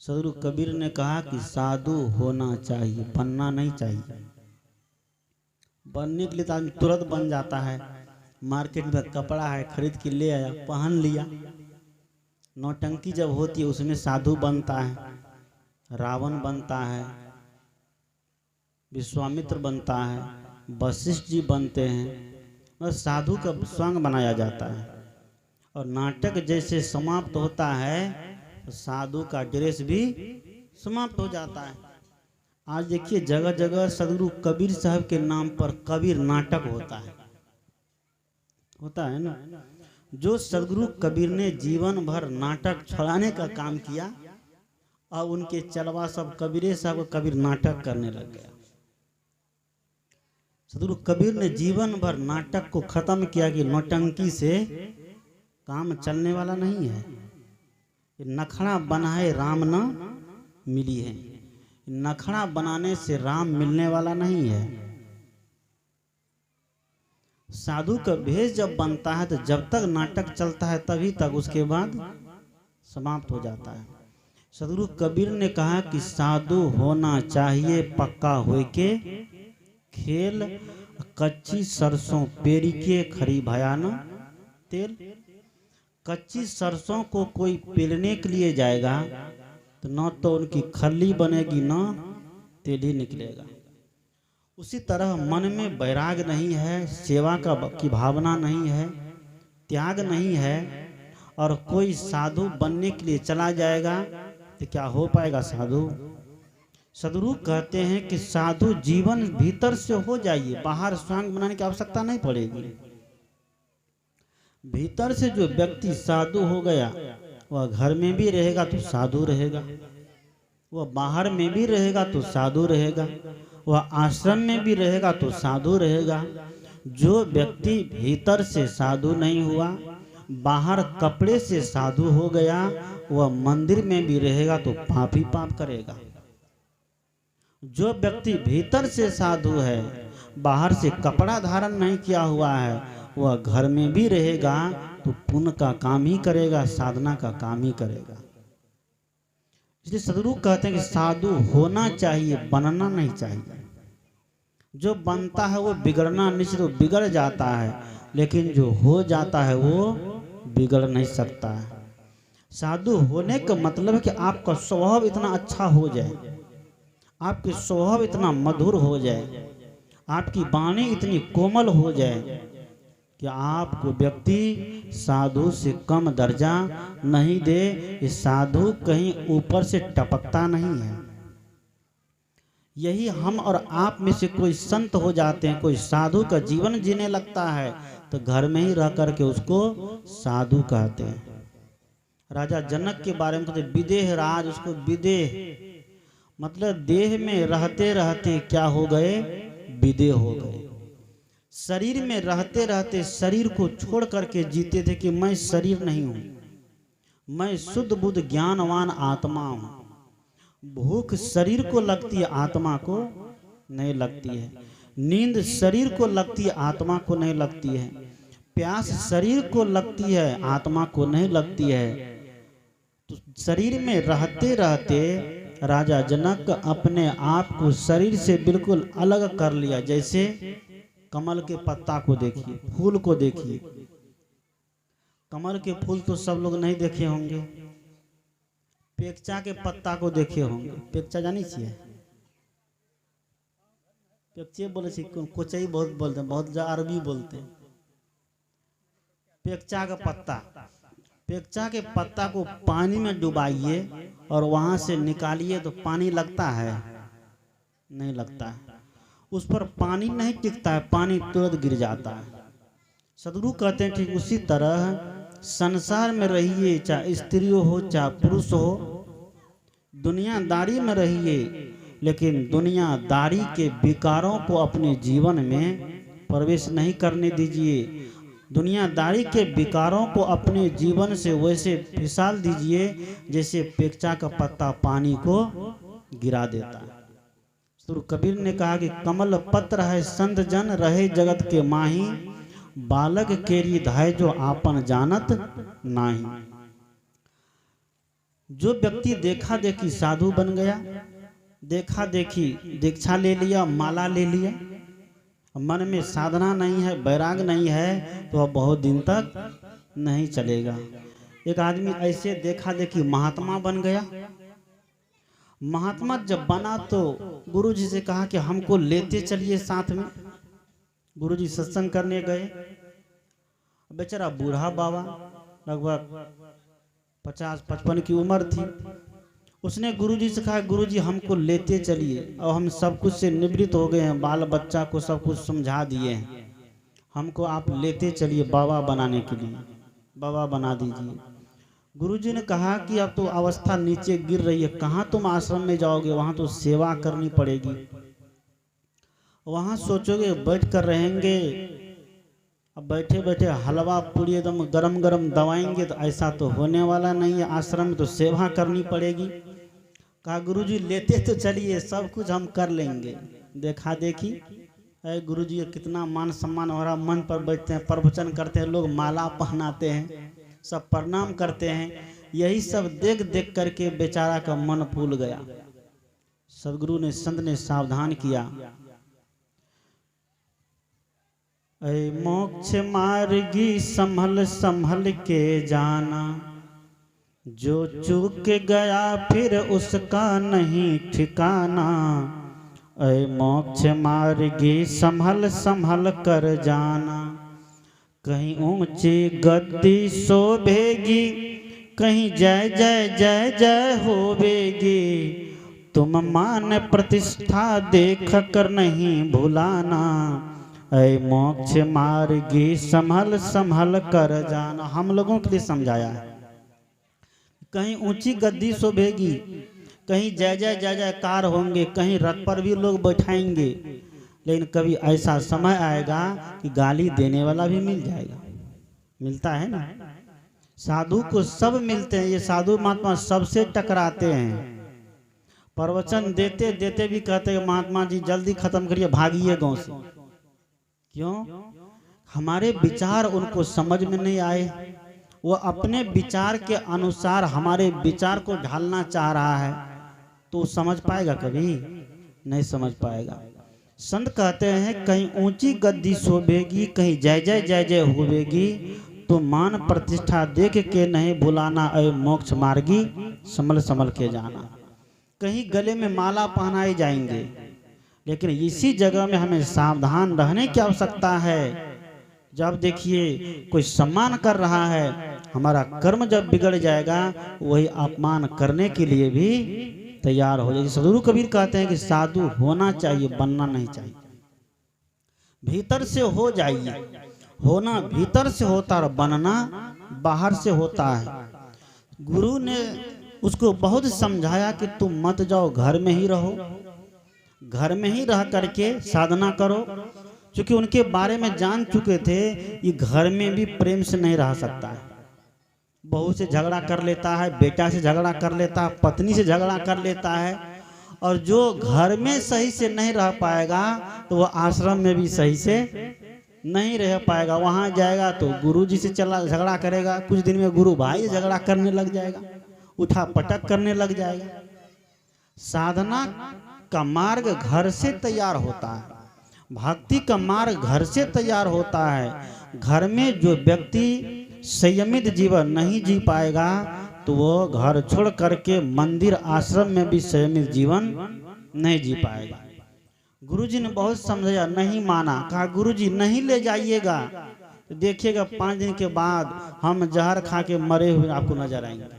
सदगुरु कबीर ने कहा कि साधु होना चाहिए, बनना नहीं चाहिए। बनने के लिए तो आदमी तुरंत बन जाता है। मार्केट में कपड़ा है, खरीद के ले आया, पहन लिया। नौटंकी जब होती है उसमें साधु बनता है, रावण बनता है, विश्वामित्र बनता है, वशिष्ठ जी बनते हैं, और साधु का स्वंग बनाया जाता है। और नाटक जैसे समाप्त होता है तो साधु का ड्रेस भी समाप्त हो जाता है। आज देखिए जगह जगह सदगुरु कबीर साहब के नाम पर कबीर नाटक होता है ना। जो सदगुरु कबीर ने जीवन भर नाटक छुड़ाने का काम किया, अब उनके चलवा सब कबीरे साहब कबीर नाटक करने लग गया। सदगुरु कबीर ने जीवन भर नाटक को खत्म किया कि नौटंकी से काम चलने वाला नहीं है। नखड़ा बनाए राम न मिली है, नखड़ा बनाने से राम मिलने वाला नहीं है। साधु का भेष जब बनता है तो जब तक नाटक चलता है तभी तक, उसके बाद समाप्त हो जाता है। सदगुरु कबीर ने कहा कि साधु होना चाहिए पक्का होए के खेल, कच्ची सरसों पेरी के खरी भयान तेल। कच्ची सरसों को कोई पेलने के लिए जाएगा तो न तो उनकी खल्ली बनेगी न तेल ही निकलेगा। उसी तरह मन में वैराग नहीं है, सेवा की भावना नहीं है, त्याग नहीं है, और कोई साधु बनने के लिए चला जाएगा तो क्या हो पाएगा साधु। सदगुरु कहते हैं कि साधु जीवन भीतर से हो जाइए, बाहर स्वयं बनाने की आवश्यकता नहीं पड़ेगी। भीतर से जो व्यक्ति साधु हो गया वह घर में भी रहेगा तो साधु रहेगा, वह बाहर में भी रहेगा तो साधु रहेगा, वह आश्रम में भी रहेगा तो साधु रहेगा। जो व्यक्ति भीतर से साधु नहीं हुआ, बाहर कपड़े से साधु हो गया, वह मंदिर में भी रहेगा तो पाप ही पाप करेगा। जो व्यक्ति भीतर से साधु है, बाहर से कपड़ा धारण नहीं किया हुआ है, वह घर में भी रहेगा तो पुण्य का काम ही करेगा, साधना का काम ही करेगा। इसलिए सदगुरु कहते हैं कि साधु होना चाहिए, बनना नहीं चाहिए। जो बनता है वो बिगड़ना निश्चित बिगड़ जाता है, लेकिन जो हो जाता है वो बिगड़ नहीं सकता है। साधु होने का मतलब है कि आपका स्वभाव इतना अच्छा हो जाए, आपके स्वभाव इतना मधुर हो जाए, आपकी वाणी इतनी कोमल हो जाए कि आपको व्यक्ति साधु से कम दर्जा नहीं दे। ये साधु कहीं ऊपर से टपकता नहीं है। यही हम और आप में से कोई संत हो जाते हैं, कोई साधु का जीवन जीने लगता है तो घर में ही रह करके उसको साधु कहते हैं। राजा जनक के बारे में कहते विदेह राज, उसको विदेह मतलब देह में रहते रहते क्या हो गए, विदेह हो गए। शरीर में रहते रहते शरीर को छोड़ करके जीते थे कि मैं शरीर नहीं हूं, मैं शुद्ध बुद्ध ज्ञानवान आत्मा हूं। भूख शरीर को लगती है, आत्मा को नहीं लगती है। नींद शरीर को लगती है, आत्मा को नहीं लगती है। प्यास शरीर को लगती है, आत्मा को नहीं लगती है। तो शरीर में रहते रहते राजा जनक अपने आप को शरीर से बिल्कुल अलग कर लिया। जैसे कमल के पत्ता को देखिए, फूल को देखिए। कमल के फूल तो सब लोग नहीं देखे होंगे, पेक्चा के पत्ता को देखे होंगे। पेक्चा जानी छिए, पेक्चे बोले कोचई बहुत बोलते हैं, बहुत अरबी बोलते हैं। पेक्चा का पत्ता, पेक्चा के पत्ता को पानी में डुबाइए और वहां से निकालिए तो पानी लगता है, नहीं लगता है। उस पर पानी नहीं टिकता है, पानी तुरंत गिर जाता है। सदगुरु कहते हैं ठीक उसी तरह संसार में रहिए, चाहे स्त्री हो चाहे पुरुष हो, दुनियादारी में रहिए, लेकिन दुनियादारी के विकारों को अपने जीवन में प्रवेश नहीं करने दीजिए। दुनियादारी के विकारों को अपने जीवन से वैसे फिसाल दीजिए जैसे पेक्चा का पत्ता पानी को गिरा देता है। तो कबीर ने कहा कि कमल पत्र है संत जन रहे जगत के माही, बालक केरी धाय जो आपन जानत नाही। जो व्यक्ति देखा देखी साधु बन गया, देखा देखी दीक्षा ले लिया, माला ले लिया, मन में साधना नहीं है, वैराग नहीं है, तो वह बहुत दिन तक नहीं चलेगा। एक आदमी ऐसे देखा देखी महात्मा बन गया। महात्मा जब बना तो गुरुजी से कहा कि हमको लेते चलिए साथ में। गुरुजी सत्संग करने गए। बेचारा बूढ़ा बाबा, लगभग 50-55 की उम्र थी। उसने गुरुजी से कहा, गुरुजी हमको लेते चलिए, और हम सब कुछ से निवृत्त हो गए हैं, बाल बच्चा को सब कुछ समझा दिए हैं, हमको आप लेते चलिए बाबा बनाने के लिए, बाबा बना दीजिए। गुरुजी ने कहा कि अब तो अवस्था नीचे गिर रही है, कहाँ तुम आश्रम में जाओगे, वहाँ तो सेवा करनी पड़ेगी, वहाँ सोचोगे बैठ कर रहेंगे, अब बैठे बैठे हलवा पूरी एकदम गरम गरम दवाएंगे, तो ऐसा तो होने वाला नहीं है, आश्रम में तो सेवा करनी पड़ेगी। कहा गुरुजी लेते तो चलिए, सब कुछ हम कर लेंगे। देखा देखी गुरुजी कितना मान सम्मान हो रहा, मन पर बैठते हैं, प्रवचन करते हैं, लोग माला पहनाते हैं, सब प्रणाम करते हैं। यही सब देख देख करके बेचारा का मन फूल गया। सदगुरु ने, संत ने सावधान किया, ऐ मोक्ष मार्गी संभल संभल के जाना, जो चूक गया फिर उसका नहीं ठिकाना। ऐ मोक्ष मार्गी संभल संभल कर जाना, कहीं ऊंची गद्दी शोभेगी, कहीं जय जय जय जय होवेगी। तुम मान प्रतिष्ठा देख कर नहीं भुलाना, ऐ मोक्ष मार्गी संभल संभल कर जाना। हम लोगों के लिए समझाया है, कहीं ऊंची गद्दी शोभेगी, कहीं जय जय जय जयकार होंगे, कहीं रथ पर भी लोग बैठाएंगे, लेकिन कभी ऐसा समय आएगा कि गाली देने वाला भी मिल जाएगा। मिलता है ना, साधु को सब मिलते हैं, ये साधु महात्मा सबसे टकराते हैं। प्रवचन देते देते भी कहते हैं महात्मा जी जल्दी खत्म करिए, भागिए गांव से। क्यों? हमारे विचार उनको समझ में नहीं आए, वो अपने विचार के अनुसार हमारे विचार को ढालना चाह रहा है, तो समझ पाएगा? कभी नहीं समझ पाएगा। संत कहते हैं कहीं ऊंची गद्दी शोभेगी, कहीं जय जय जय जय होवेगी, तो मान प्रतिष्ठा देख के नहीं भुलाना, ऐ मोक्ष मार्गी संभल संभल के जाना। कहीं गले में माला पहनाए जाएंगे, लेकिन इसी जगह में हमें सावधान रहने की आवश्यकता है। जब देखिए कोई सम्मान कर रहा है, हमारा कर्म जब बिगड़ जाएगा, वही अपमान करने के लिए भी तैयार हो जाएगी। सदगुरु कबीर कहते हैं कि साधु होना चाहिए, बनना नहीं चाहिए। भीतर से हो जाइए, होना भीतर से होता है, बनना बाहर से होता है। गुरु ने उसको बहुत समझाया कि तुम मत जाओ, घर में ही रहो, घर में ही रह करके साधना करो, क्योंकि उनके बारे में जान चुके थे ये घर में भी प्रेम से नहीं रह सकता है। बहू से झगड़ा कर लेता है, बेटा से झगड़ा कर लेता है, पत्नी से झगड़ा कर लेता है, और जो घर में सही से नहीं रह पाएगा तो वो आश्रम में भी सही से नहीं रह पाएगा। वहां जाएगा तो गुरु जी से चला झगड़ा करेगा, कुछ दिन में गुरु भाई से झगड़ा करने लग जाएगा, उठा पटक करने लग जाएगा। साधना का मार्ग घर से तैयार होता है, भक्ति का मार्ग घर से तैयार होता है। घर में जो व्यक्ति संयमित जीवन नहीं जी पाएगा, तो वो घर छोड़ करके मंदिर आश्रम में भी संयमित जीवन नहीं जी पाएगा। गुरुजी ने बहुत समझाया, नहीं माना। कहा गुरुजी नहीं ले जाइएगा, तो देखिएगा 5 दिन के बाद हम जहर खा के मरे हुए आपको नजर आएंगे।